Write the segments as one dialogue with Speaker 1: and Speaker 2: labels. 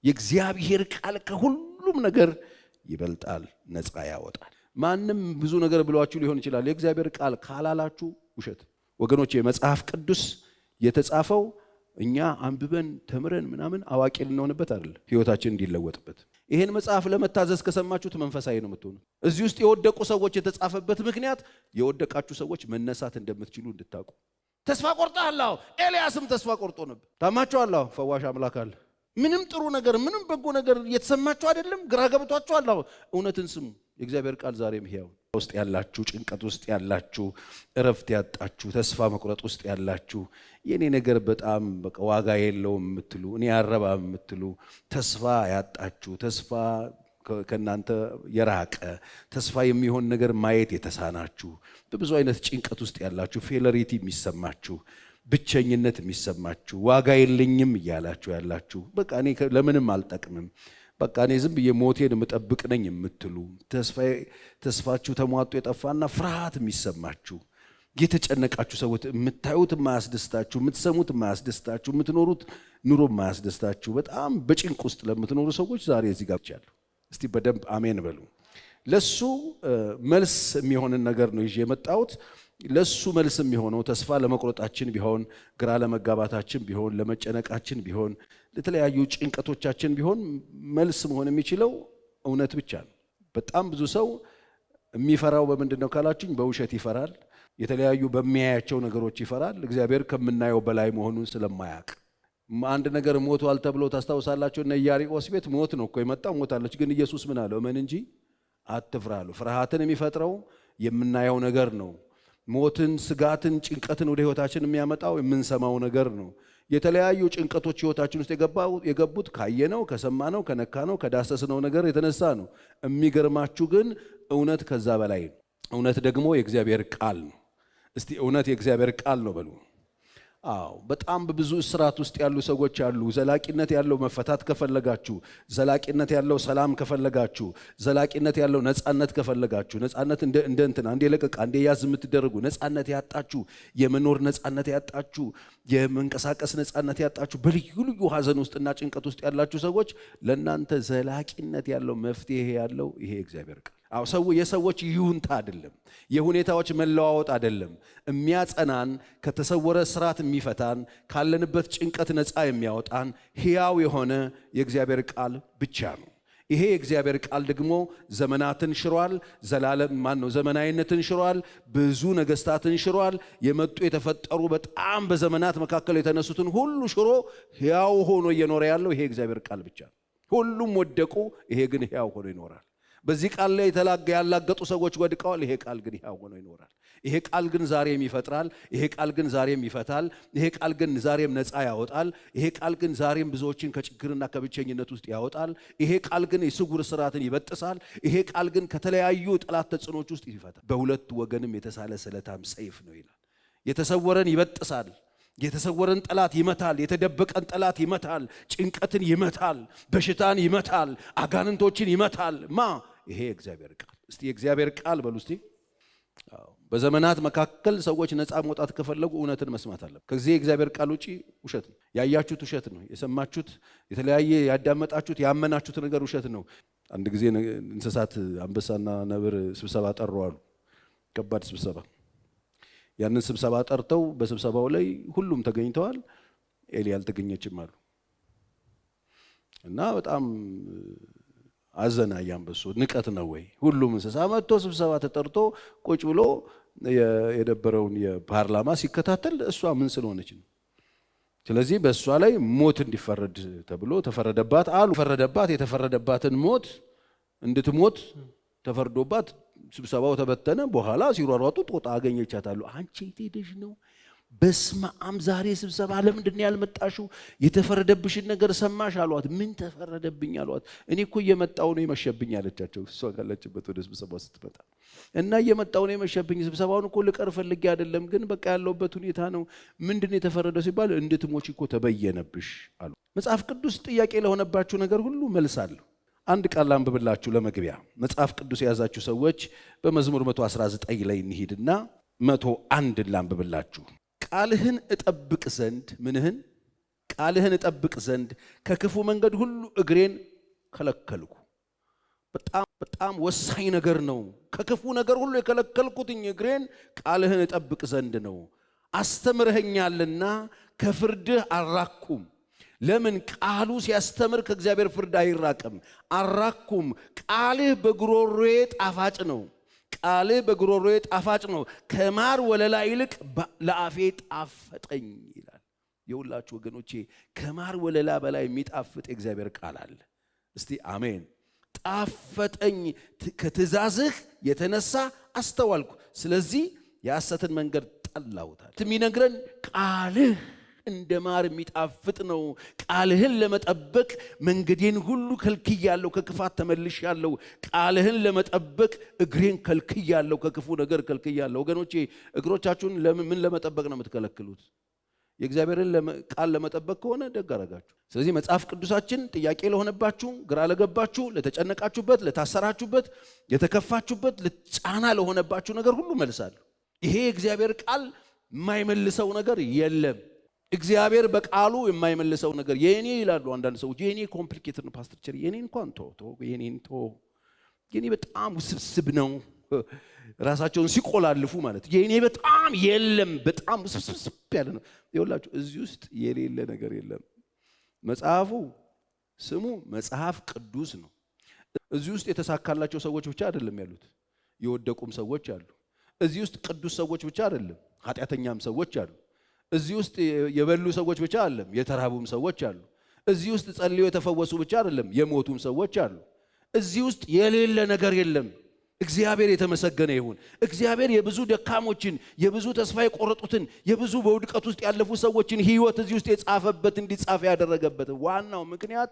Speaker 1: የእግዚአብሔር ቃል ከሁሉም ነገር ይበልጣል፣ ነፃ ያወጣል። ማንም ብዙ ነገር ብሏችሁ ሊሆን ይችላል። የእግዚአብሔር ቃል ካላላችሁ ውሸት። ወገኖቼ መጽሐፍ ቅዱስ የተጻፈው እኛ አንብበን ተምረን ምናምን አዋቂ ልንሆንበት አይደል፣ ህይወታችን እንዲለወጥበት። ይሄን መጽሐፍ ለመታዘዝ ከሰማችሁት መንፈሳዊ ነው የምትሆኑት። እዚህ ውስጥ የወደቁ ሰዎች የተጻፈበት ምክንያት የወደቃችሁ ሰዎች መነሳት እንደምትችሉ እንድታውቁ። ተስፋ ቆርጠሃል? ኤልያስም ተስፋ ቆርጦ ነበር። ታማችኋል? ፈዋሽ አምላክ አለ። ምንም ጥሩ ነገር ምንም በጎ ነገር እየተሰማችሁ አይደለም? ግራ ገብቷችኋል? እውነትን ስሙ። የእግዚአብሔር ቃል ዛሬም ሕያው። ውስጥ ያላችሁ፣ ጭንቀት ውስጥ ያላችሁ፣ እረፍት ያጣችሁ፣ ተስፋ መቁረጥ ውስጥ ያላችሁ፣ የኔ ነገር በጣም በቃ ዋጋ የለውም የምትሉ፣ እኔ አረባም የምትሉ፣ ተስፋ ያጣችሁ፣ ተስፋ ከናንተ የራቀ፣ ተስፋ የሚሆን ነገር ማየት የተሳናችሁ፣ በብዙ አይነት ጭንቀት ውስጥ ያላችሁ፣ ፌለሪቲ የሚሰማችሁ፣ ብቸኝነት የሚሰማችሁ፣ ዋጋ የለኝም እያላችሁ ያላችሁ፣ በቃ እኔ ለምንም አልጠቅምም፣ በቃ እኔ ዝም ብዬ ሞቴን የምጠብቅ ነኝ የምትሉ፣ ተስፋችሁ ተሟጦ የጠፋና ፍርሃት የሚሰማችሁ፣ የተጨነቃችሁ ሰዎች፣ የምታዩት የማያስደስታችሁ፣ የምትሰሙት የማያስደስታችሁ፣ የምትኖሩት ኑሮ የማያስደስታችሁ፣ በጣም በጭንቅ ውስጥ ለምትኖሩ ሰዎች ዛሬ እዚህ ጋር ብቻለሁ። እስቲ በደንብ አሜን በሉ። ለሱ መልስ የሚሆንን ነገር ነው ይዤ የመጣሁት። ለሱ መልስ የሚሆነው ተስፋ ለመቁረጣችን ቢሆን፣ ግራ ለመጋባታችን ቢሆን፣ ለመጨነቃችን ቢሆን፣ ለተለያዩ ጭንቀቶቻችን ቢሆን መልስ መሆን የሚችለው እውነት ብቻ ነው። በጣም ብዙ ሰው የሚፈራው በምንድን ነው ካላችሁኝ፣ በውሸት ይፈራል። የተለያዩ በሚያያቸው ነገሮች ይፈራል። እግዚአብሔር ከምናየው በላይ መሆኑን ስለማያውቅ። አንድ ነገር ሞቷል ተብሎ ታስታውሳላችሁ። እና ኢያሪቆስ ቤት ሞት ነው እኮ የመጣው፣ ሞታለች። ግን ኢየሱስ ምን አለው? እመን እንጂ አትፍራ አለው። ፍርሃትን የሚፈጥረው የምናየው ነገር ነው። ሞትን፣ ስጋትን፣ ጭንቀትን ወደ ህይወታችን የሚያመጣው የምንሰማው ነገር ነው። የተለያዩ ጭንቀቶች ህይወታችን ውስጥ የገቡት ካየነው፣ ከሰማነው፣ ከነካነው፣ ከዳሰስነው ነገር የተነሳ ነው። የሚገርማችሁ ግን እውነት ከዛ በላይ ነው። እውነት ደግሞ የእግዚአብሔር ቃል ነው። እስቲ እውነት የእግዚአብሔር ቃል ነው በሉ። አዎ፣ በጣም በብዙ እስራት ውስጥ ያሉ ሰዎች አሉ። ዘላቂነት ያለው መፈታት ከፈለጋችሁ፣ ዘላቂነት ያለው ሰላም ከፈለጋችሁ፣ ዘላቂነት ያለው ነፃነት ከፈለጋችሁ፣ ነፃነት እንደ እንትና አንዴ ለቀቅ አንዴ ያዝ የምትደረጉ ነፃነት ያጣችሁ፣ የመኖር ነፃነት ያጣችሁ፣ የመንቀሳቀስ ነፃነት ያጣችሁ፣ በልዩ ልዩ ሀዘን ውስጥና ጭንቀት ውስጥ ያላችሁ ሰዎች ለእናንተ ዘላቂነት ያለው መፍትሄ ያለው ይሄ እግዚአብሔር ቃል። አዎ፣ የሰዎች ይሁንታ አይደለም፣ የሁኔታዎች መለዋወጥ አይደለም። የሚያጸናን፣ ከተሰወረ ስራት የሚፈታን፣ ካለንበት ጭንቀት ነፃ የሚያወጣን ሕያው የሆነ የእግዚአብሔር ቃል ብቻ ነው። ይሄ የእግዚአብሔር ቃል ደግሞ ዘመናትን ሽሯል። ዘመናዊነትን ሽሯል። ብዙ ነገስታትን ሽሯል። የመጡ የተፈጠሩ በጣም በዘመናት መካከል የተነሱትን ሁሉ ሽሮ ሕያው ሆኖ እየኖረ ያለው ይሄ የእግዚአብሔር ቃል ብቻ ነው። ሁሉም ወደቁ፣ ይሄ ግን ሕያው ሆኖ ይኖራል። በዚህ ቃል ላይ ያላገጡ ሰዎች ወድቀዋል። ይሄ ቃል ግን ሕያው ሆኖ ይኖራል። ይሄ ቃል ግን ዛሬም ይፈጥራል። ይሄ ቃል ግን ዛሬም ይፈታል። ይሄ ቃል ግን ዛሬም ነፃ ያወጣል። ይሄ ቃል ግን ዛሬም ብዙዎችን ከችግርና ከብቸኝነት ውስጥ ያወጣል። ይሄ ቃል ግን የስውር ስራትን ይበጥሳል። ይሄ ቃል ግን ከተለያዩ ጠላት ተጽዕኖች ውስጥ ይፈታል። በሁለት ወገንም የተሳለ ስለታም ሰይፍ ነው ይላል። የተሰወረን ይበጥሳል። የተሰወረን ጠላት ይመታል። የተደበቀን ጠላት ይመታል። ጭንቀትን ይመታል። በሽታን ይመታል። አጋንንቶችን ይመታል። ይሄ የእግዚአብሔር ቃል። እስቲ የእግዚአብሔር ቃል በሉ እስቲ። በዘመናት መካከል ሰዎች ነፃ መውጣት ከፈለጉ እውነትን መስማት አለ። ከዚህ የእግዚአብሔር ቃል ውጪ ውሸት ነው። ያያችሁት ውሸት ነው። የሰማችሁት የተለያየ ያዳመጣችሁት ያመናችሁት ነገር ውሸት ነው። አንድ ጊዜ እንስሳት አንበሳና ነብር ስብሰባ ጠሩ አሉ። ከባድ ስብሰባ። ያንን ስብሰባ ጠርተው በስብሰባው ላይ ሁሉም ተገኝተዋል። ኤሊ አልተገኘችም አሉ እና በጣም አዘና። ያንበሱ ንቀት ነው ወይ? ሁሉም እንስሳ መጥቶ ስብሰባ ተጠርቶ ቁጭ ብሎ የነበረውን የፓርላማ ሲከታተል እሷ ምን ስለሆነች ነው? ስለዚህ በእሷ ላይ ሞት እንዲፈረድ ተብሎ ተፈረደባት አሉ። የተፈረደባትን ሞት እንድትሞት ተፈርዶባት ስብሰባው ተበተነ። በኋላ ሲሯሯጡ ጦጣ አገኘቻታሉ። አንቺ የት ነው? በስመ አብ ዛሬ ስብሰባ ለምንድን ያልመጣሽው? የተፈረደብሽን ነገር ሰማሽ አሏት። ምን ተፈረደብኝ አሏት። እኔ እኮ እየመጣው ነው የመሸብኝ አለቻቸው። እሷ ካለችበት ወደ ስብሰባው ስትመጣ እና እየመጣው ነው የመሸብኝ፣ ስብሰባውን እኮ ልቀር ፈልጌ አይደለም፣ ግን በቃ ያለውበት ሁኔታ ነው። ምንድነው የተፈረደው ሲባል እንድትሞች እኮ ተበየነብሽ አሉ። መጽሐፍ ቅዱስ ጥያቄ ለሆነባችሁ ነገር ሁሉ መልስ አለው። አንድ ቃል ላንብብላችሁ ለመግቢያ። መጽሐፍ ቅዱስ የያዛችሁ ሰዎች በመዝሙር 119 ላይ እንሂድና 101 ላንብብላችሁ። ቃልህን እጠብቅ ዘንድ ምንህን ቃልህን እጠብቅ ዘንድ ከክፉ መንገድ ሁሉ እግሬን ከለከልኩ። በጣም ወሳኝ ነገር ነው። ከክፉ ነገር ሁሉ የከለከልኩትኝ እግሬን ቃልህን እጠብቅ ዘንድ ነው። አስተምረኸኛልና ከፍርድህ አልራኩም። ለምን? ቃሉ ሲያስተምር ከእግዚአብሔር ፍርድ አይራቅም። አልራኩም። ቃልህ በጉሮሮዬ ጣፋጭ ነው። ቃልህ በጉሮሮዬ ጣፋጭ ነው፣ ከማር ወለላ ይልቅ ለአፌ ጣፈጠኝ ይላል። የሁላችሁ ወገኖቼ ከማር ወለላ በላይ የሚጣፍጥ የእግዚአብሔር ቃል አለ። እስቲ አሜን። ጣፈጠኝ፣ ከትእዛዝህ የተነሳ አስተዋልኩ፣ ስለዚህ የሐሰትን መንገድ ጠላሁታል። የሚነግረን ቃልህ እንደ ማር የሚጣፍጥ ነው። ቃልህን ለመጠበቅ መንገዴን ሁሉ ከልክያለሁ፣ ከክፋት ተመልሻለሁ። ቃልህን ለመጠበቅ እግሬን ከልክያለሁ፣ ከክፉ ነገር ከልክያለሁ። ወገኖቼ እግሮቻችሁን ምን ለመጠበቅ ነው የምትከለክሉት? የእግዚአብሔርን ቃል ለመጠበቅ ከሆነ ደግ አደረጋችሁ። ስለዚህ መጽሐፍ ቅዱሳችን ጥያቄ ለሆነባችሁ፣ ግራ ለገባችሁ፣ ለተጨነቃችሁበት፣ ለታሰራችሁበት፣ የተከፋችሁበት፣ ጫና ለሆነባችሁ ነገር ሁሉ መልሳለሁ። ይሄ የእግዚአብሔር ቃል የማይመልሰው ነገር የለም። እግዚአብሔር በቃሉ የማይመልሰው ነገር የኔ ይላሉ አንዳንድ ሰዎች። የኔ ኮምፕሊኬትድ ነው ፓስተር ቸሪ፣ የኔ እንኳን የኔ በጣም ውስብስብ ነው። ራሳቸውን ሲቆላልፉ ማለት የኔ በጣም የለም፣ በጣም ውስብስብ ያለ ነው። ይኸውላችሁ እዚህ ውስጥ የሌለ ነገር የለም። መጽሐፉ ስሙ መጽሐፍ ቅዱስ ነው። እዚህ ውስጥ የተሳካላቸው ሰዎች ብቻ አይደለም ያሉት፣ የወደቁም ሰዎች አሉ። እዚህ ውስጥ ቅዱስ ሰዎች ብቻ አይደለም፣ ኃጢአተኛም ሰዎች አሉ። እዚህ ውስጥ የበሉ ሰዎች ብቻ አይደለም፣ የተራቡም ሰዎች አሉ። እዚህ ውስጥ ጸልዮ የተፈወሱ ብቻ አይደለም፣ የሞቱም ሰዎች አሉ። እዚህ ውስጥ የሌለ ነገር የለም። እግዚአብሔር የተመሰገነ ይሁን። እግዚአብሔር የብዙ ደካሞችን፣ የብዙ ተስፋ የቆረጡትን፣ የብዙ በውድቀት ውስጥ ያለፉ ሰዎችን ሕይወት እዚህ ውስጥ የጻፈበት እንዲጻፍ ያደረገበት ዋናው ምክንያት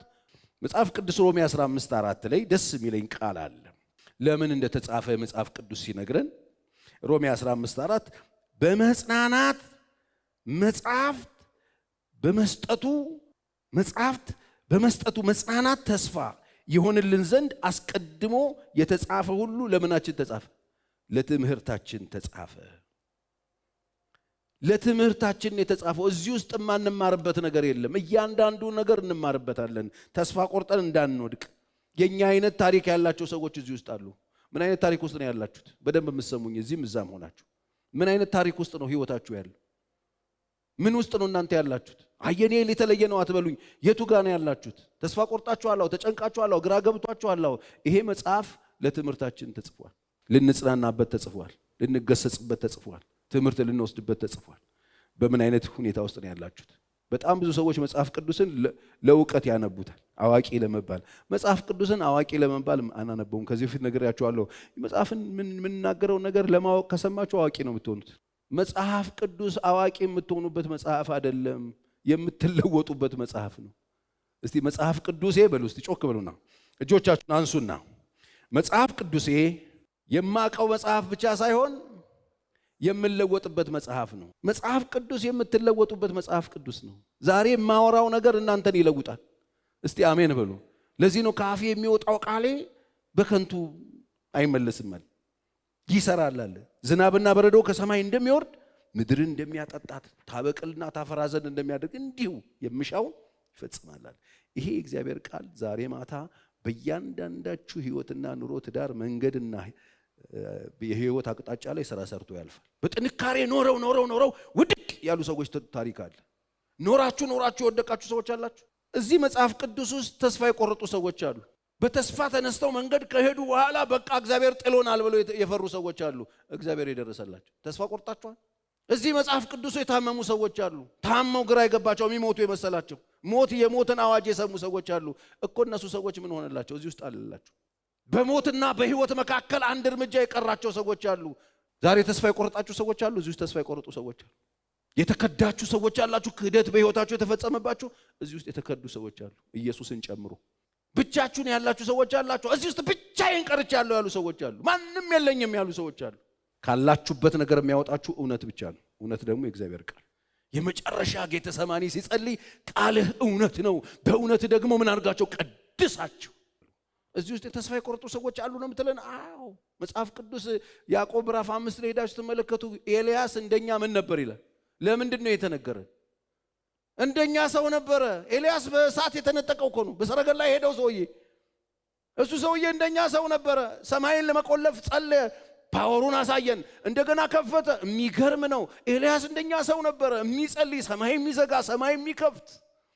Speaker 1: መጽሐፍ ቅዱስ ሮሜ 15:4 ላይ ደስ የሚለኝ ቃል አለ። ለምን እንደተጻፈ መጽሐፍ ቅዱስ ሲነግረን ሮሜ 15:4 በመጽናናት መጽሐፍት በመስጠቱ መጽናናት ተስፋ ይሆንልን ዘንድ አስቀድሞ የተጻፈ ሁሉ ለምናችን ተጻፈ? ለትምህርታችን ተጻፈ። ለትምህርታችን የተጻፈው እዚህ ውስጥ የማንማርበት ነገር የለም። እያንዳንዱ ነገር እንማርበታለን፣ ተስፋ ቆርጠን እንዳንወድቅ። የኛ አይነት ታሪክ ያላቸው ሰዎች እዚህ ውስጥ አሉ። ምን አይነት ታሪክ ውስጥ ነው ያላችሁት? በደንብ የምትሰሙኝ እዚህም እዛም ሆናችሁ ምን አይነት ታሪክ ውስጥ ነው ህይወታችሁ ያለው? ምን ውስጥ ነው እናንተ ያላችሁት? አየኔ የተለየ ነው አትበሉኝ። የቱ ጋር ነው ያላችሁት? ተስፋ ቆርጣችኋል? ተጨንቃችኋል? ግራ ገብቷችኋል? ይሄ መጽሐፍ ለትምህርታችን ተጽፏል። ልንጽናናበት ተጽፏል። ልንገሰጽበት ተጽፏል። ትምህርት ልንወስድበት ተጽፏል። በምን አይነት ሁኔታ ውስጥ ነው ያላችሁት? በጣም ብዙ ሰዎች መጽሐፍ ቅዱስን ለእውቀት ያነቡታል፣ አዋቂ ለመባል። መጽሐፍ ቅዱስን አዋቂ ለመባል አናነበውም። ከዚህ በፊት ነግሬያችኋለሁ። መጽሐፍን የምንናገረው ነገር ለማወቅ ከሰማችሁ አዋቂ ነው የምትሆኑት። መጽሐፍ ቅዱስ አዋቂ የምትሆኑበት መጽሐፍ አይደለም፣ የምትለወጡበት መጽሐፍ ነው። እስቲ መጽሐፍ ቅዱሴ በሉ። እስቲ ጮክ በሉና እጆቻችሁን አንሱና መጽሐፍ ቅዱሴ የማቀው መጽሐፍ ብቻ ሳይሆን የምለወጥበት መጽሐፍ ነው። መጽሐፍ ቅዱስ የምትለወጡበት መጽሐፍ ቅዱስ ነው። ዛሬ የማወራው ነገር እናንተን ይለውጣል። እስቲ አሜን በሉ። ለዚህ ነው ከአፌ የሚወጣው ቃሌ በከንቱ አይመለስም፣ ይሰራል አለ። ዝናብና በረዶ ከሰማይ እንደሚወርድ ምድርን እንደሚያጠጣት ታበቅልና ታፈራ ዘንድ እንደሚያደርግ እንዲሁ የምሻውን ይፈጽማል። ይሄ የእግዚአብሔር ቃል ዛሬ ማታ በእያንዳንዳችሁ ሕይወትና ኑሮ፣ ትዳር፣ መንገድና የህይወት አቅጣጫ ላይ ስራ ሰርቶ ያልፋል። በጥንካሬ ኖረው ውድቅ ያሉ ሰዎች ታሪክ አለ። ኖራችሁ የወደቃችሁ ሰዎች አላችሁ። እዚህ መጽሐፍ ቅዱስ ውስጥ ተስፋ የቆረጡ ሰዎች አሉ። በተስፋ ተነስተው መንገድ ከሄዱ በኋላ በቃ እግዚአብሔር ጥሎናል ብለው የፈሩ ሰዎች አሉ። እግዚአብሔር የደረሰላቸው። ተስፋ ቆርጣችኋል። እዚህ መጽሐፍ ቅዱስ የታመሙ ሰዎች አሉ። ታመው ግራ የገባቸው የሚሞቱ የመሰላቸው የሞትን አዋጅ የሰሙ ሰዎች አሉ እኮ። እነሱ ሰዎች ምን ሆነላቸው? እዚህ ውስጥ አለላቸው። በሞትና በህይወት መካከል አንድ እርምጃ የቀራቸው ሰዎች አሉ። ዛሬ ተስፋ የቆረጣችሁ ሰዎች አሉ። እዚህ ውስጥ ተስፋ የቆረጡ ሰዎች አሉ። የተከዳችሁ ሰዎች አላችሁ። ክህደት በህይወታችሁ የተፈጸመባችሁ እዚህ ውስጥ የተከዱ ሰዎች አሉ፣ ኢየሱስን ጨምሮ። ብቻችሁን ያላችሁ ሰዎች አላችሁ። እዚህ ውስጥ ብቻዬን ቀርቻለሁ ያሉ ሰዎች አሉ። ማንም የለኝም ያሉ ሰዎች አሉ። ካላችሁበት ነገር የሚያወጣችሁ እውነት ብቻ ነው። እውነት ደግሞ የእግዚአብሔር ቃል። የመጨረሻ ጌተሰማኒ ሲጸልይ ቃልህ እውነት ነው፣ በእውነት ደግሞ ምን አድርጋቸው? ቀድሳቸው። እዚህ ውስጥ ተስፋ የቆረጡ ሰዎች አሉ ነው የምትለን? አዎ። መጽሐፍ ቅዱስ ያዕቆብ ምዕራፍ 5 ላይ ሄዳችሁ ስትመለከቱ ኤልያስ እንደኛ ምን ነበር ይላል። ለምንድን ነው የተነገረን? እንደኛ ሰው ነበረ። ኤልያስ በእሳት የተነጠቀው እኮ ነው፣ በሰረገላ ሄደው ሰውዬ። እሱ ሰውዬ እንደኛ ሰው ነበረ። ሰማይን ለመቆለፍ ጸለየ፣ ፓወሩን አሳየን፣ እንደገና ከፈተ። የሚገርም ነው። ኤልያስ እንደኛ ሰው ነበረ፣ የሚጸልይ ሰማይ የሚዘጋ ሰማይ የሚከፍት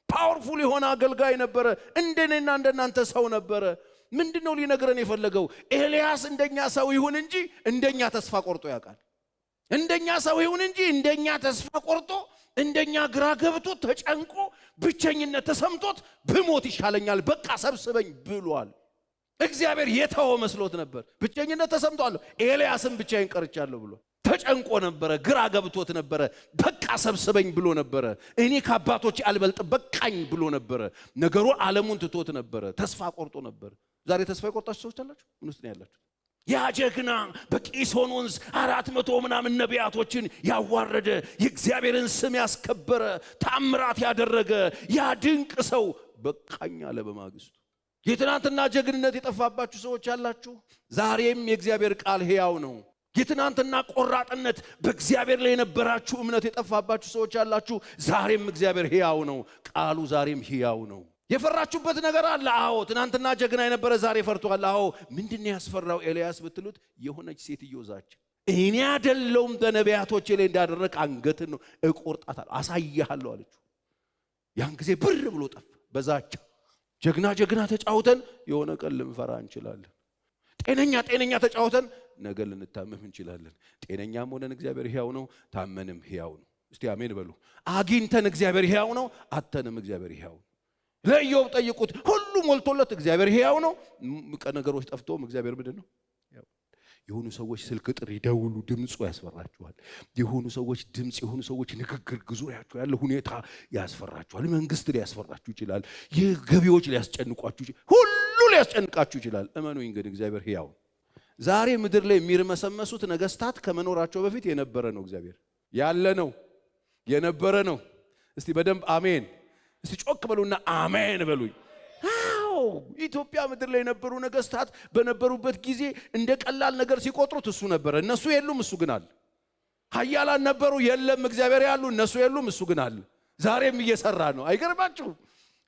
Speaker 1: ፓወርፉል የሆነ አገልጋይ ነበረ። እንደኔና እንደናንተ ሰው ነበረ። ምንድነው ሊነግረን የፈለገው? ኤልያስ እንደኛ ሰው ይሁን እንጂ እንደኛ ተስፋ ቆርጦ ያውቃል። እንደኛ ሰው ይሁን እንጂ እንደኛ ተስፋ ቆርጦ፣ እንደኛ ግራ ገብቶት ተጨንቆ ብቸኝነት ተሰምቶት ብሞት ይሻለኛል በቃ ሰብስበኝ ብሏል። እግዚአብሔር የተወ መስሎት ነበር። ብቸኝነት ተሰምቷል። ኤልያስም ብቻዬን ቀርቻለሁ ብሎ ተጨንቆ ነበረ፣ ግራ ገብቶት ነበረ። በቃ ሰብስበኝ ብሎ ነበረ። እኔ ከአባቶች አልበልጥ በቃኝ ብሎ ነበረ። ነገሩ ዓለሙን ትቶት ነበረ። ተስፋ ቆርጦ ነበር። ዛሬ ተስፋ የቆርጣችሁ ሰዎች አላችሁ? ምን ውስጥ ነው ያላችሁ? ያ ጀግና በቂሶን ወንዝ 400 ምናምን ነቢያቶችን ያዋረደ፣ የእግዚአብሔርን ስም ያስከበረ፣ ታምራት ያደረገ ያ ድንቅ ሰው በቃኝ አለ በማግስቱ። የትናንትና ጀግንነት የጠፋባችሁ ሰዎች አላችሁ? ዛሬም የእግዚአብሔር ቃል ሕያው ነው። የትናንትና ቆራጥነት በእግዚአብሔር ላይ የነበራችሁ እምነት የጠፋባችሁ ሰዎች አላችሁ? ዛሬም እግዚአብሔር ሕያው ነው። ቃሉ ዛሬም ሕያው ነው። የፈራችሁበት ነገር አለ? አዎ። ትናንትና ጀግና የነበረ ዛሬ ፈርቷል። አዎ። ምንድነው ያስፈራው ኤልያስ ብትሉት፣ የሆነች ሴትዮ ዛች፣ እኔ አይደለሁም በነቢያቶቼ ላይ እንዳደረግ አንገትን ነው እቆርጣታለሁ አሳያለሁ አለችው። ያን ጊዜ ብር ብሎ ጠፋ በዛቻ። ጀግና ተጫውተን የሆነ ቀን ልንፈራ እንችላለን። ጤነኛ ተጫውተን ነገ ልንታመም እንችላለን። ጤነኛም ሆነን እግዚአብሔር ሕያው ነው፣ ታመንም ሕያው ነው። እስቲ አሜን በሉ። አግኝተን እግዚአብሔር ሕያው ነው፣ አተንም እግዚአብሔር ሕያው ነው። ለኢዮብ ጠይቁት፣ ሁሉ ሞልቶለት እግዚአብሔር ሕያው ነው። ነገሮች ጠፍቶም እግዚአብሔር ምንድን ነው? የሆኑ ሰዎች ስልክ ጥሪ ደውሉ፣ ድምፁ ያስፈራችኋል። የሆኑ ሰዎች ድምፅ፣ የሆኑ ሰዎች ንግግር፣ ዙሪያችሁ ያለ ሁኔታ ያስፈራችኋል። መንግስት ሊያስፈራችሁ ይችላል። የገቢዎች ሊያስጨንቋችሁ ይችላል። ሁሉ ሊያስጨንቃችሁ ይችላል። እመኑኝ ግን እግዚአብሔር ሕያው። ዛሬ ምድር ላይ የሚርመሰመሱት ነገስታት ከመኖራቸው በፊት የነበረ ነው። እግዚአብሔር ያለ ነው፣ የነበረ ነው። እስቲ በደንብ አሜን። እስቲ ጮክ በሉና አሜን በሉኝ። ኢትዮጵያ ምድር ላይ የነበሩ ነገስታት በነበሩበት ጊዜ እንደ ቀላል ነገር ሲቆጥሩት እሱ ነበረ። እነሱ የሉም፣ እሱ ግን አለ። ኃያላን ነበሩ፣ የለም እግዚአብሔር ያሉ፣ እነሱ የሉም፣ እሱ ግን አለ። ዛሬም እየሰራ ነው። አይገርማችሁ?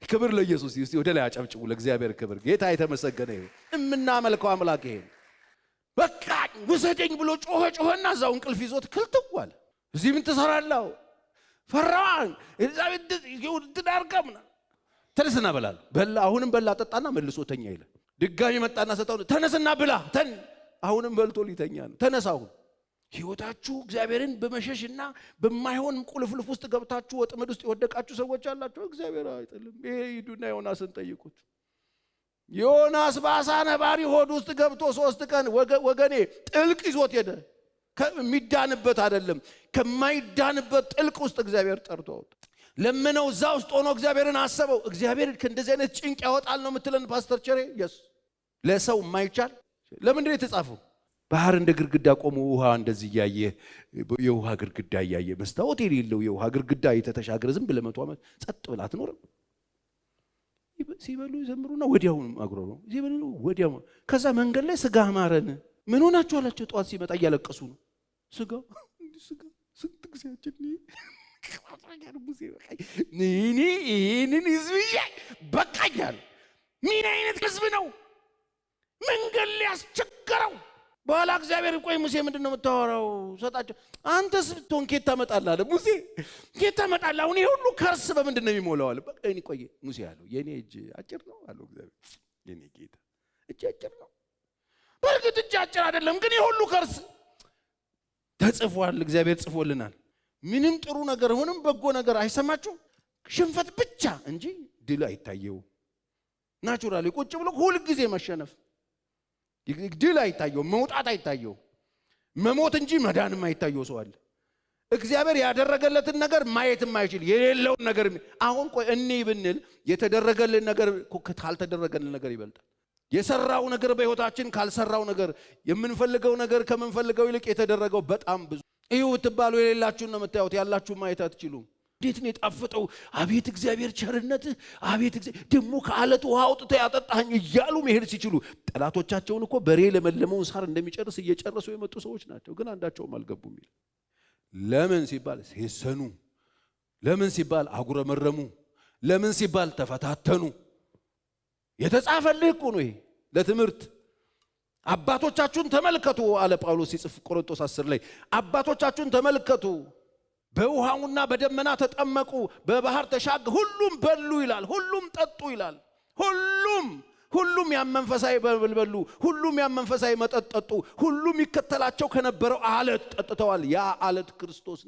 Speaker 1: ክብር ለኢየሱስ። እስቲ ወደ ላይ አጨብጭቡ። ለእግዚአብሔር ክብር። ጌታ የተመሰገነ ይሁን። እምናመልከው አምላክ ይሄ በቃ ውሰደኝ ብሎ ጮኸና እዛው እንቅልፍ ይዞት ክልትዋል። እዚህ ምን ትሰራለህ? ፈራን ኤልዛቤት ይወድዳርቀምና ተነስና በላ። አሁንም በላ ጠጣና መልሶ ተኛ ይላል። ድጋሚ መጣና ሰጣው፣ ተነስና ብላ። አሁንም በልቶ ሊተኛ ነው። ተነስ። አሁን ሕይወታችሁ እግዚአብሔርን በመሸሽና በማይሆን ቁልፍልፍ ውስጥ ገብታችሁ ወጥመድ ውስጥ የወደቃችሁ ሰዎች አላችሁ። እግዚአብሔር አይጥልም። ይሄ ሂዱና ዮናስን ጠይቁት። ዮናስ በአሳ ነባሪ ሆድ ውስጥ ገብቶ 3 ቀን ወገኔ ጥልቅ ይዞት ሄደ። ከሚዳንበት አይደለም ከማይዳንበት ጥልቅ ውስጥ እግዚአብሔር ጠርቶት ለምነው እዛ ውስጥ ሆኖ እግዚአብሔርን አሰበው። እግዚአብሔር ከእንደዚህ አይነት ጭንቅ ያወጣል ነው የምትለን ፓስተር ቸሬ? የስ ለሰው የማይቻል ለምንድን ነው የተጻፈው? ባህር እንደ ግድግዳ ቆሞ ውሃ እንደዚህ እያየ የውሃ ግድግዳ እያየ መስታወት የሌለው የውሃ ግድግዳ የተተሻገረ ዝም ብለህ 100 ዓመት ጸጥ ብላ አትኖርም። ሲበሉ ይዘምሩና ወዲያው አግሮ ነው ሲበሉ ወዲያው። ከዛ መንገድ ላይ ስጋ ማረን ምን ሆናችሁ አላቸው። ጠዋት ሲመጣ እያለቀሱ ነው። ስጋ ስንት ጊዜያችን ይህንን ህዝብ በቃኛል። ምን አይነት ህዝብ ነው? መንገድ ላይ ያስቸገረው። በኋላ እግዚአብሔር ቆይ ሙሴ ምንድን ነው የምታወራው? ሰጣቸው። አንተስ ብትሆን ኬት ታመጣለህ አለ ሙሴ። ኬት ታመጣለህ? አሁን ይሄ ሁሉ ከርስ በምንድን ነው የሚሞላው አለ። በቃ እኔ ቆይ ሙሴ አለው የኔ እጅ አጭር ነው አለው እግዚአብሔር። የኔ ጌታ እጅ አጭር ነው። በእርግጥ እጅ አጭር አይደለም፣ ግን ይሄ ሁሉ ከርስ ተጽፏል። እግዚአብሔር ጽፎልናል። ምንም ጥሩ ነገር ሆነም በጎ ነገር አይሰማችሁ። ሽንፈት ብቻ እንጂ ድል አይታየው። ናቹራሊ ቁጭ ብሎ ሁሉ ጊዜ መሸነፍ ድል አይታየው፣ መውጣት አይታየው፣ መሞት እንጂ መዳንም አይታየው ሰው አለ። እግዚአብሔር ያደረገለትን ነገር ማየት የማይችል የሌለውን ነገር አሁን ቆይ እኔ ብንል የተደረገልን ነገር ካልተደረገልን ነገር ይበልጣል። የሰራው ነገር በህይወታችን ካልሰራው ነገር የምንፈልገው ነገር ከምንፈልገው ይልቅ የተደረገው በጣም ብዙ። እዩ ትባሉ የሌላችሁን ነው የምታዩት፣ ያላችሁ ማየት አትችሉም። እንዴት ነው የጣፈጠው! አቤት እግዚአብሔር ቸርነትህ! አቤት እግዚአብሔር ደግሞ ከአለት ውሃ አውጥተህ ያጠጣኸኝ እያሉ መሄድ ሲችሉ ጠላቶቻቸውን እኮ በሬ ለመለመውን ሳር እንደሚጨርስ እየጨረሱ የመጡ ሰዎች ናቸው። ግን አንዳቸውም አልገቡም ይላል። ለምን ሲባል ሴሰኑ ለምን ሲባል አጉረመረሙ፣ ለምን ሲባል ተፈታተኑ። የተጻፈልህ እኮ ነው ይሄ ለትምህርት። አባቶቻችሁን ተመልከቱ አለ ጳውሎስ ሲጽፍ ቆሮንቶስ 10 ላይ አባቶቻችሁን ተመልከቱ፣ በውሃውና በደመና ተጠመቁ፣ በባህር ተሻገሩ፣ ሁሉም በሉ ይላል፣ ሁሉም ጠጡ ይላል። ሁሉም ያን መንፈሳዊ በልበሉ፣ ሁሉም ያን መንፈሳዊ መጠጥ ጠጡ፣ ሁሉም ይከተላቸው ከነበረው አለት ጠጥተዋል። ያ አለት ክርስቶስ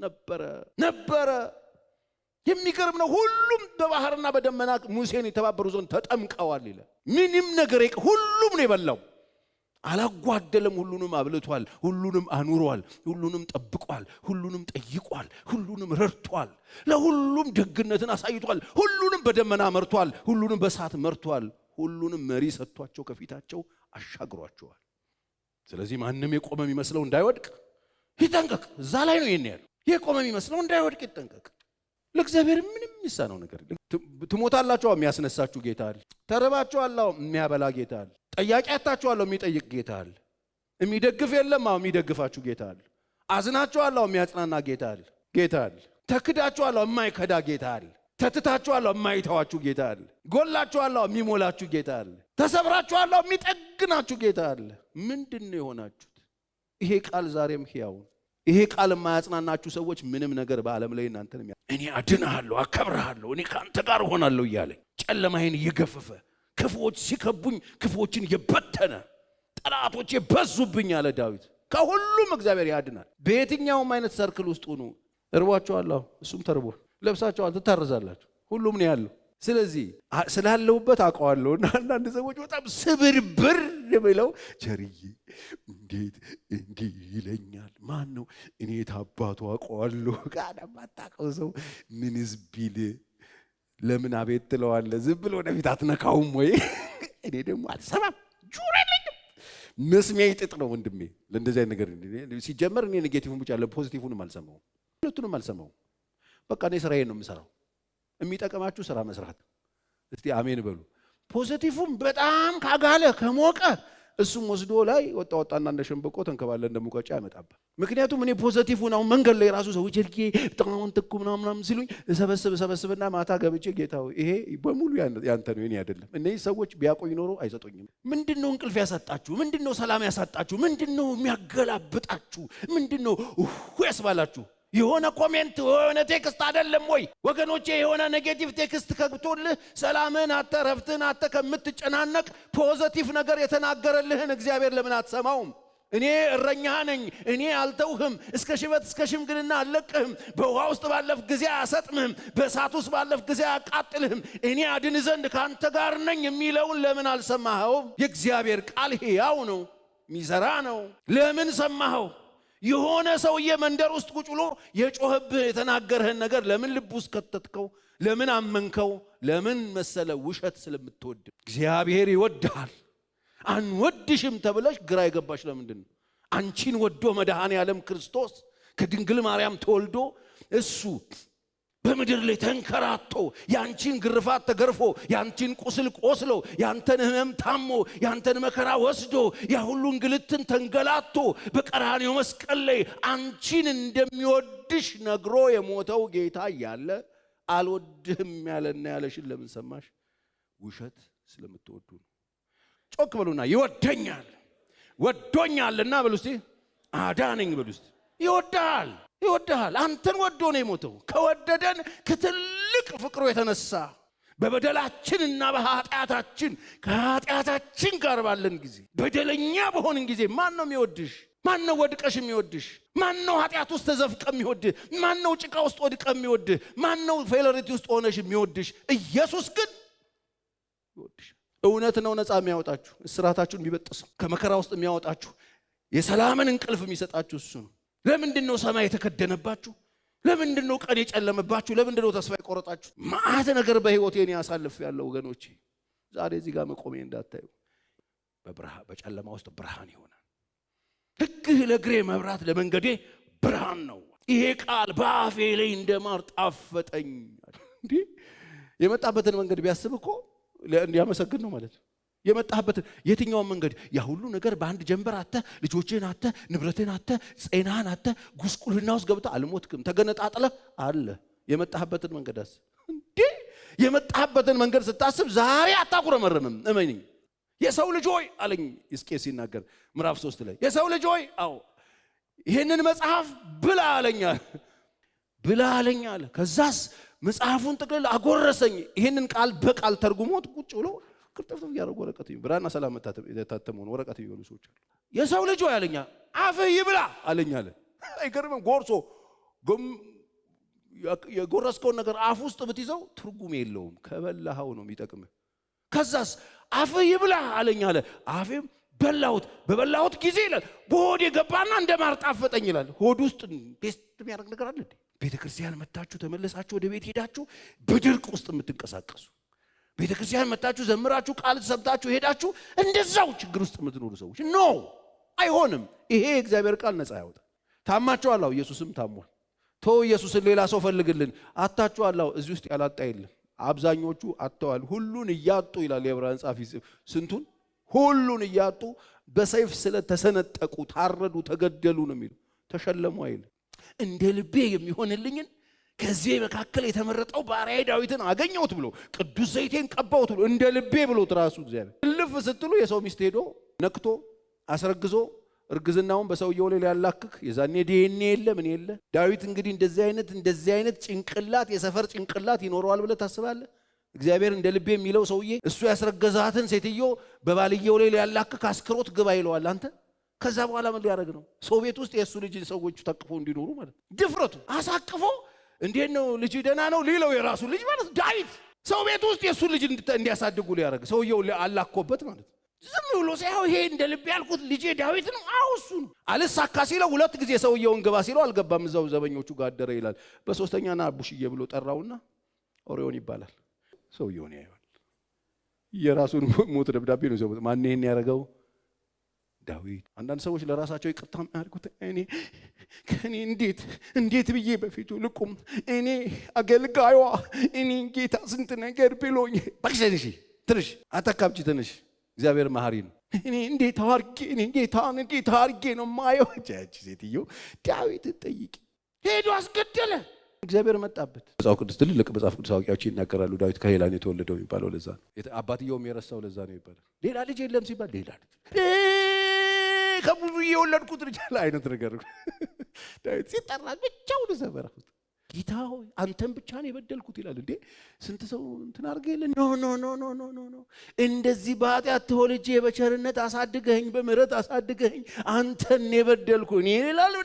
Speaker 1: ነበረ። የሚገርም ነው። ሁሉም በባህርና በደመና ሙሴን የተባበሩ ዘንድ ተጠምቀዋል ይላል። ምንም ነገር ሁሉም ነው የበላው፣ አላጓደለም። ሁሉንም አብልቷል፣ ሁሉንም አኑሯል፣ ሁሉንም ጠብቋል፣ ሁሉንም ጠይቋል፣ ሁሉንም ረድቷል፣ ለሁሉም ደግነትን አሳይቷል፣ ሁሉንም በደመና መርቷል፣ ሁሉንም በእሳት መርቷል፣ ሁሉንም መሪ ሰጥቷቸው ከፊታቸው አሻግሯቸዋል። ስለዚህ ማንም የቆመ የሚመስለው እንዳይወድቅ ይጠንቀቅ። እዛ ላይ ነው ይሄን ያለው። የቆመ የሚመስለው እንዳይወድቅ ይጠንቀቅ። ለእግዚአብሔር ምንም የሚሳነው ነገር ትሞታላችሁ፣ የሚያስነሳችሁ ጌታ አለ። ተርባችኋል፣ የሚያበላ ጌታ አለ። ጠያቂ አጣችኋል፣ የሚጠይቅ ጌታ አለ። የሚደግፍ የለም፣ የሚደግፋችሁ ጌታ አለ። አዝናችኋል፣ የሚያጽናና ጌታ አለ። ተክዳችኋል፣ የማይከዳ ጌታ አለ። ተትታችኋል፣ የማይተዋችሁ ጌታ አለ። ጎላችኋል፣ የሚሞላችሁ ጌታ አለ። ተሰብራችኋል፣ የሚጠግናችሁ ጌታ አለ። ምንድነው የሆናችሁት? ይሄ ቃል ዛሬም ሕያው ነው። ይሄ ቃል የማያጽናናችሁ ሰዎች ምንም ነገር በዓለም ላይ እናንተን እኔ አድንሃለሁ፣ አከብርሃለሁ፣ እኔ ካንተ ጋር እሆናለሁ እያለ ጨለማዬን እየገፈፈ ክፉዎች ሲከቡኝ ክፉዎችን የበተነ ጠላቶች የበዙብኝ አለ ዳዊት። ከሁሉም እግዚአብሔር ያድናል። በየትኛውም አይነት ሰርክል ውስጥ ሁኑ። እርቧችኋል፣ እሱም ተርቦ፣ ለብሳችኋል፣ ትታረዛላችሁ፣ ሁሉም ነው ያለው። ስለዚህ ስላለሁበት አውቀዋለሁና አንዳንድ ሰዎች በጣም ስብርብር ብለው ቸርዬ እንዴት እንዲህ ይለኛል? ማን ነው? እኔ ታባቱ አውቀዋለሁ። ካዳማታቀው ሰው ምንስ ቢል ለምን አቤት ትለዋለህ? ዝም ብሎ ወደፊት አትነካውም ወይ? እኔ ደግሞ አልሰማም፣ ጆሮ የለኝም። መስሚያ ይጥጥ ነው ወንድሜ። ለእንደዚህ አይነት ነገር ሲጀመር እኔ ኔጌቲቭን ብቻ ለፖዚቲቭንም አልሰማውም፣ ሁለቱንም አልሰማውም። በቃ እኔ ስራዬን ነው የምሰራው። የሚጠቅማችሁ ስራ መስራት። እስቲ አሜን በሉ። ፖዚቲቭም በጣም ካጋለ ከሞቀ እሱም ወስዶ ላይ ወጣና እንደ ሸምበቆ ተንከባለ እንደሙቀጫ ያመጣበት። ምክንያቱም እኔ ፖዚቲቭን አሁን መንገድ ላይ ራሱ ሰዎች ልኬ በጣም ተኩ ምናምን ሲሉኝ ሰበስብና ማታ ገብቼ ጌታው ይሄ በሙሉ ያንተ ነው የኔ አይደለም። እነዚህ ሰዎች ቢያቆይ ኖሮ አይሰጡኝም። ምንድነው እንቅልፍ ያሳጣችሁ? ምንድነው ሰላም ያሳጣችሁ? ምንድነው የሚያገላብጣችሁ? ምንድነው ያስባላችሁ? የሆነ ኮሜንት የሆነ ቴክስት አይደለም ወይ ወገኖቼ? የሆነ ኔጌቲቭ ቴክስት ከብቶልህ ሰላምን አተ ረፍትን አተ ከምትጨናነቅ ፖዚቲቭ ነገር የተናገረልህን እግዚአብሔር ለምን አትሰማውም? እኔ እረኛ ነኝ፣ እኔ አልተውህም፣ እስከ ሽበት እስከ ሽምግልና አልለቅህም፣ በውሃ ውስጥ ባለፍ ጊዜ አሰጥምህም፣ በእሳት ውስጥ ባለፍ ጊዜ አቃጥልህም፣ እኔ አድን ዘንድ ካንተ ጋር ነኝ የሚለውን ለምን አልሰማኸውም? የእግዚአብሔር ቃል ሕያው ነው፣ ሚሰራ ነው። ለምን ሰማኸው? የሆነ ሰውዬ መንደር ውስጥ ቁጭ ብሎ የጮህብህ የተናገረህን ነገር ለምን ልብ ውስጥ ከተትከው? ለምን አመንከው? ለምን መሰለ? ውሸት ስለምትወድ። እግዚአብሔር ይወድሃል። አንወድሽም ተብለሽ ግራ የገባሽ ለምንድን ነው? አንቺን ወዶ መድኃኔ ዓለም ክርስቶስ ከድንግል ማርያም ተወልዶ እሱ በምድር ላይ ተንከራቶ ያንቺን ግርፋት ተገርፎ ያንቺን ቁስል ቆስሎ ያንተን ህመም ታሞ ያንተን መከራ ወስዶ ያ ሁሉ እንግልትን ተንገላቶ በቀራንዮ መስቀል ላይ አንቺን እንደሚወድሽ ነግሮ የሞተው ጌታ እያለ አልወድህም ያለና ያለሽን ለምን ሰማሽ? ውሸት ስለምትወዱ ነው። ጮክ በሉና ይወደኛል፣ ወዶኛልና በሉ እስቲ፣ አዳነኝ በሉ እስቲ። ይወድሃል። አንተን ወዶ ነው የሞተው። ከወደደን ከትልቅ ፍቅሩ የተነሳ በበደላችንና በኃጢአታችን ከኃጢአታችን ጋር ባለን ጊዜ በደለኛ በሆንን ጊዜ ማን ነው የሚወድሽ? ማን ነው ወድቀሽ የሚወድሽ? ማን ነው ኃጢአት ውስጥ ተዘፍቀ የሚወድህ? ማን ነው ጭቃ ውስጥ ወድቀ የሚወድህ? ማን ነው ፌለሪቲ ውስጥ ሆነሽ የሚወድሽ? ኢየሱስ ግን ይወድሽ። እውነት ነው ነፃ የሚያወጣችሁ፣ እስራታችሁን የሚበጥሰው ከመከራ ውስጥ የሚያወጣችሁ፣ የሰላምን እንቅልፍ የሚሰጣችሁ እሱ ነው። ለምንድን ነው ሰማይ የተከደነባችሁ? ለምንድን ነው ቀን የጨለመባችሁ? ለምንድን ነው ተስፋ የቆረጣችሁ? ማዕት ነገር በህይወቴ እኔ ያሳልፍ ያለው ወገኖቼ፣ ዛሬ እዚህ ጋር መቆሜ እንዳታዩ። በጨለማ ውስጥ ብርሃን ይሆናል። ሕግህ ለእግሬ መብራት ለመንገዴ ብርሃን ነው። ይሄ ቃል በአፌ ላይ እንደማር ጣፈጠኝ። እንዴ የመጣበትን መንገድ ቢያስብ እኮ እንዲያመሰግን ነው ማለት ነው። የመጣበት የትኛው መንገድ ያ ሁሉ ነገር በአንድ ጀንበር አተ ልጆችን አተ ንብረትን አተ ጤናን አተ ጉስቁልና ውስጥ ገብታ አልሞትክም ተገነጣጥለ አለ የመጣህበትን መንገዳስ እንዴ የመጣህበትን መንገድ ስታስብ ዛሬ አታኩረመረምም። እመኝ የሰው ልጅ ሆይ አለኝ ሕዝቅኤል ሲናገር ምዕራፍ 3 ላይ የሰው ልጅ ሆይ አዎ ይሄንን መጽሐፍ ብላ አለኝ አለ። ከዛስ መጽሐፉን ጥቅልል አጎረሰኝ። ይሄንን ቃል በቃል ተርጉሞት ቁጭ ብሎ ክርጥፍ ያደረገ ወረቀት ብራና ሰላም የታተመውን ወረቀት ይወሉ ሰዎች አሉ። የሰው ልጅ ሆይ አለኝ አፍህ ይብላ አለኝ አለ። አይገርምም? ጎርሶ የጎረስከውን ነገር አፍ ውስጥ ብትይዘው ትርጉም የለውም። ከበላኸው ነው የሚጠቅምህ። ከዛስ አፍህ ይብላ አለኝ አለ። አፌም በላሁት። በበላሁት ጊዜ ይላል በሆድ የገባና እንደ ማር ጣፈጠኝ ይላል። ሆድ ውስጥ ቴስት የሚያደርግ ነገር አለ እንዴ? ቤተክርስቲያን መጣችሁ ተመለሳችሁ ወደ ቤት ሄዳችሁ በድርቅ ውስጥ የምትንቀሳቀሱ ቤተክርስቲያን መጣችሁ ዘምራችሁ ቃል ሰምታችሁ ሄዳችሁ እንደዛው ችግር ውስጥ የምትኖሩ ሰዎች ኖ አይሆንም። ይሄ እግዚአብሔር ቃል ነፃ ያወጣል። ታማችኋል። ኢየሱስም ታሟል። ኢየሱስን ሌላ ሰው ፈልግልን። አጣችኋል። እዚህ ውስጥ ያላጣ የለም። አብዛኞቹ አጥተዋል። ሁሉን እያጡ ይላል የዕብራውያን ጻፊ። ስንቱን ሁሉን እያጡ በሰይፍ ስለተሰነጠቁ ታረዱ፣ ተገደሉ ነው የሚለው። ተሸለሙ አይል። እንደ ልቤ የሚሆንልኝን ከዚህ መካከል የተመረጠው ባሪያዬ ዳዊትን አገኘሁት ብሎ ቅዱስ ዘይቴን ቀባሁት ብሎ እንደ ልቤ ብሎት ራሱ እግዚአብሔር እልፍ ስትሉ የሰው ሚስት ሄዶ ነክቶ አስረግዞ እርግዝናውን በሰውየው ላይ ያላክክ የዛኔ ዲኤንኤ የለ ምን የለ። ዳዊት እንግዲህ እንደዚህ አይነት ጭንቅላት የሰፈር ጭንቅላት ይኖረዋል ብለህ ታስባለህ? እግዚአብሔር እንደ ልቤ የሚለው ሰውዬ እሱ ያስረገዛትን ሴትዮ በባልየው ላይ ያላክክ አስክሮት ግባ ይለዋል። አንተ ከዛ በኋላ ምን ሊያደርግ ነው? ሰው ቤት ውስጥ የእሱ ልጅ ሰዎቹ ታቅፎ እንዲኖሩ ማለት ድፍረቱ አሳቅፎ እንዴት ነው ልጅ ደህና ነው ሊለው የራሱ ልጅ ማለት ዳዊት ሰው ቤት ውስጥ የእሱ ልጅ እንዲያሳድጉ ሊያደርግ ሰውየው አላኮበት ማለት ዝም ብሎ ሳይሆን ይሄ እንደ ልቤ ያልኩት ልጄ ዳዊት ነው። እሱ ነው አልሳካ ሲለው 2 ጊዜ ሰውየውን ግባ ሲለው አልገባም። እዛው ዘበኞቹ ጋር አደረ ይላል። በሶስተኛና አቡሽዬ ብሎ ጠራውና ኦሪዮን ይባላል። ሰውየውን ያያል። የራሱን ሞት ደብዳቤ ነው ይዘው ማን ይሄን ያደረገው? ዳዊት። አንዳንድ ሰዎች ለራሳቸው ይቅርታ ያድርጉት። ከኔ እንዴት ብዬ በፊቱ ልቁም? እኔ አገልጋዩዋ እኔ ጌታ ስንት ነገር ብሎኝ ባክሽንሽ ትንሽ አታካብጂ ትንሽ እግዚአብሔር መሐሪ ነው። እኔ እንዴት አርጌ ነው ማየው? እቺ ሴትዮ ዳዊት ጠይቂ ሄዶ አስገደለ። እግዚአብሔር መጣበት። መጽሐፍ ቅዱስ ትልልቅ መጽሐፍ ቅዱስ አዋቂዎች ይናገራሉ። ዳዊት ከሄላን የተወለደው የሚባለው ለዛ ነው። አባትየውም የረሳው ለዛ ነው ይባላል። ሌላ ልጅ የለም ሲባል ሌላ ልጅ ከብዙ የወለድኩት ልጅ አለ አይነት ነገር ዳዊት ሲጠራ ብቻውን ዘበራው። ጌታ ሆይ አንተን ብቻ ነው የበደልኩት ይላል። እንዴ ስንት ሰው እንትን አርገለ ኖ እንደዚህ በኃጢአት ተወልጄ በቸርነት አሳድገኝ በምህረት አሳድገኝ አንተን የበደልኩ እኔ ይላል።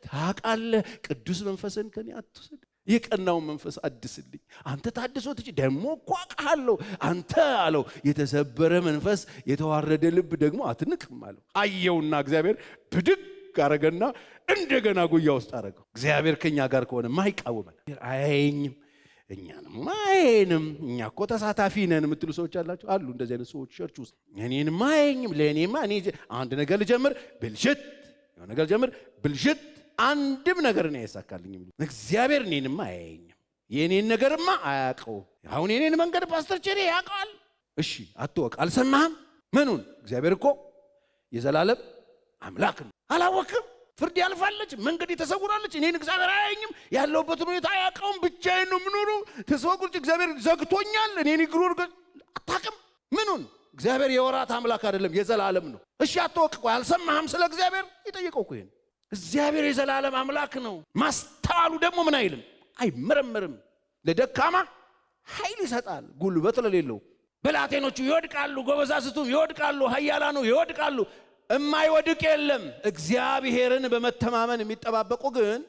Speaker 1: ታውቃለህ ቅዱስ መንፈስን ከኔ አትወስድ፣ የቀናውን መንፈስ አድስልኝ። አንተ ታድሶ ትጭ ደግሞ እኮ አውቃለሁ አንተ አለው የተሰበረ መንፈስ የተዋረደ ልብ ደግሞ አትንቅም አለው። አየውና እግዚአብሔር ብድግ አረገና እንደገና ጉያ ውስጥ አረገው። እግዚአብሔር ከኛ ጋር ከሆነ ማይቃወመን አያየኝም፣ እኛንም ማየንም እኛ እኮ ተሳታፊ ነን የምትሉ ሰዎች አላችሁ አሉ። እንደዚህ አይነት ሰዎች ቸርች ውስጥ እኔን ማየኝም ለእኔማ እኔ አንድ ነገር ልጀምር ብልሽት አንድም ነገር እኔ አይሳካልኝም። እግዚአብሔር እኔንማ አያየኝም፣ የእኔን ነገርማ አያውቀው። አሁን የኔን መንገድ ፓስተር ቸሬ ያውቃል። እሺ አትወቅ፣ አልሰማህም? ምኑን? እግዚአብሔር እኮ የዘላለም አምላክ ነው። አላወቅም? ፍርድ ያልፋለች፣ መንገድ ተሰውራለች። እኔን እግዚአብሔር አያየኝም፣ ያለሁበትን ሁኔታ አያውቀውም፣ ብቻዬን ነው የምኖረው። ተስፋ ቁርጭ እግዚአብሔር ዘግቶኛል። እኔን ይግሩር አታውቅም? ምኑን? እግዚአብሔር የወራት አምላክ አይደለም፣ የዘላለም ነው። እሺ አትወቅ፣ ቆይ አልሰማህም? ስለ እግዚአብሔር ይጠይቀው እኮ ይሄን። እግዚአብሔር የዘላለም አምላክ ነው። ማስተዋሉ ደግሞ ምን አይልም፣ አይመረመርም። ለደካማ ኃይል ይሰጣል፣ ጉልበት ለሌለው። ብላቴኖቹ ይወድቃሉ፣ ጎበዛዝቱም ይወድቃሉ፣ ኃያላኑ ይወድቃሉ። የማይወድቅ የለም። እግዚአብሔርን በመተማመን የሚጠባበቁ ግን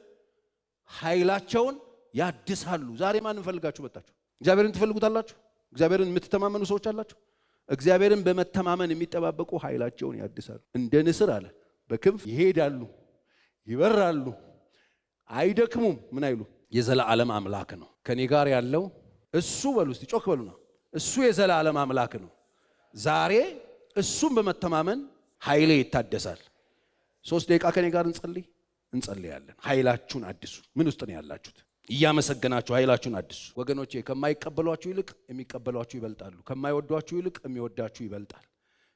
Speaker 1: ኃይላቸውን ያድሳሉ። ዛሬ ማንን ፈልጋችሁ መጣችሁ? እግዚአብሔርን ትፈልጉታላችሁ? እግዚአብሔርን የምትተማመኑ ሰዎች አላችሁ? እግዚአብሔርን በመተማመን የሚጠባበቁ ኃይላቸውን ያድሳሉ። እንደ ንስር አለ በክንፍ ይሄዳሉ፣ ይበራሉ፣ አይደክሙም። ምን አይሉ። የዘላለም አምላክ ነው ከኔ ጋር ያለው እሱ። በሉ እስቲ ጮክ በሉና እሱ የዘላለም አምላክ ነው። ዛሬ እሱን በመተማመን ኃይሌ ይታደሳል። 3 ደቂቃ ከኔ ጋር እንጸልያለን። ኃይላችሁን አድሱ። ምን ውስጥ ነው ያላችሁት? እያመሰገናችሁ ኃይላችሁን አድሱ። ወገኖቼ ከማይቀበሏችሁ ይልቅ የሚቀበሏችሁ ይበልጣሉ። ከማይወዷችሁ ይልቅ የሚወዳችሁ ይበልጣል።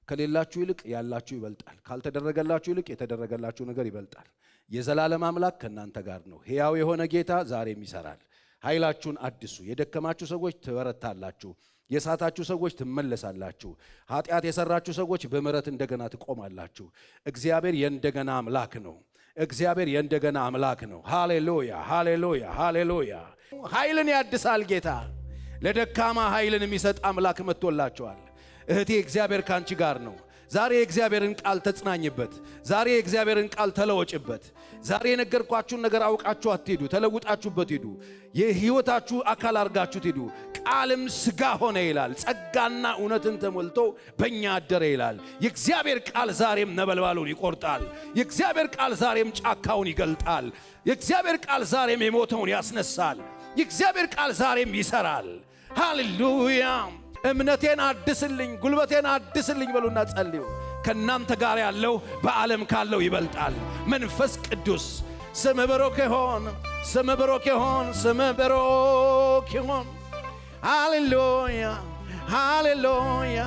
Speaker 1: ከሌላችሁ ይልቅ ያላችሁ ይበልጣል። ካልተደረገላችሁ ይልቅ የተደረገላችሁ ነገር ይበልጣል። የዘላለም አምላክ ከእናንተ ጋር ነው። ሕያው የሆነ ጌታ ዛሬም ይሰራል። ኃይላችሁን አድሱ። የደከማችሁ ሰዎች ትበረታላችሁ። የሳታችሁ ሰዎች ትመለሳላችሁ። ኃጢአት የሰራችሁ ሰዎች በምሕረት እንደገና ትቆማላችሁ። እግዚአብሔር የእንደገና አምላክ ነው። እግዚአብሔር የእንደገና አምላክ ነው። ሃሌሉያ ሃሌሉያ ሃሌሉያ። ኃይልን ያድሳል ጌታ። ለደካማ ኃይልን የሚሰጥ አምላክ መጥቶላችኋል። እህቴ እግዚአብሔር ካንቺ ጋር ነው። ዛሬ የእግዚአብሔርን ቃል ተጽናኝበት። ዛሬ የእግዚአብሔርን ቃል ተለወጭበት። ዛሬ የነገርኳችሁን ነገር አውቃችሁ አትሄዱ፣ ተለውጣችሁበት ሂዱ። የሕይወታችሁ አካል አድርጋችሁት ሂዱ። ቃልም ሥጋ ሆነ ይላል፣ ጸጋና እውነትን ተሞልቶ በእኛ አደረ ይላል። የእግዚአብሔር ቃል ዛሬም ነበልባሉን ይቆርጣል። የእግዚአብሔር ቃል ዛሬም ጫካውን ይገልጣል። የእግዚአብሔር ቃል ዛሬም የሞተውን ያስነሳል። የእግዚአብሔር ቃል ዛሬም ይሰራል። ሃሌሉያ። እምነቴን አድስልኝ፣ ጉልበቴን አድስልኝ በሉና ጸልዩ። ከእናንተ ጋር ያለው በዓለም ካለው ይበልጣል። መንፈስ ቅዱስ ስም ብሩክ ይሁን፣ ስም ብሩክ ይሁን፣ ስም ብሩክ ይሁን። ሃሌሉያ ሃሌሉያ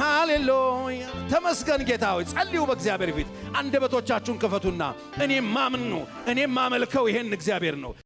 Speaker 1: ሃሌሉያ። ተመስገን ጌታ ሆይ። ጸልዩ በእግዚአብሔር ፊት። አንደበቶቻችሁን ክፈቱና እኔ ማምን ነው፣ እኔ ማመልከው ይሄን እግዚአብሔር ነው።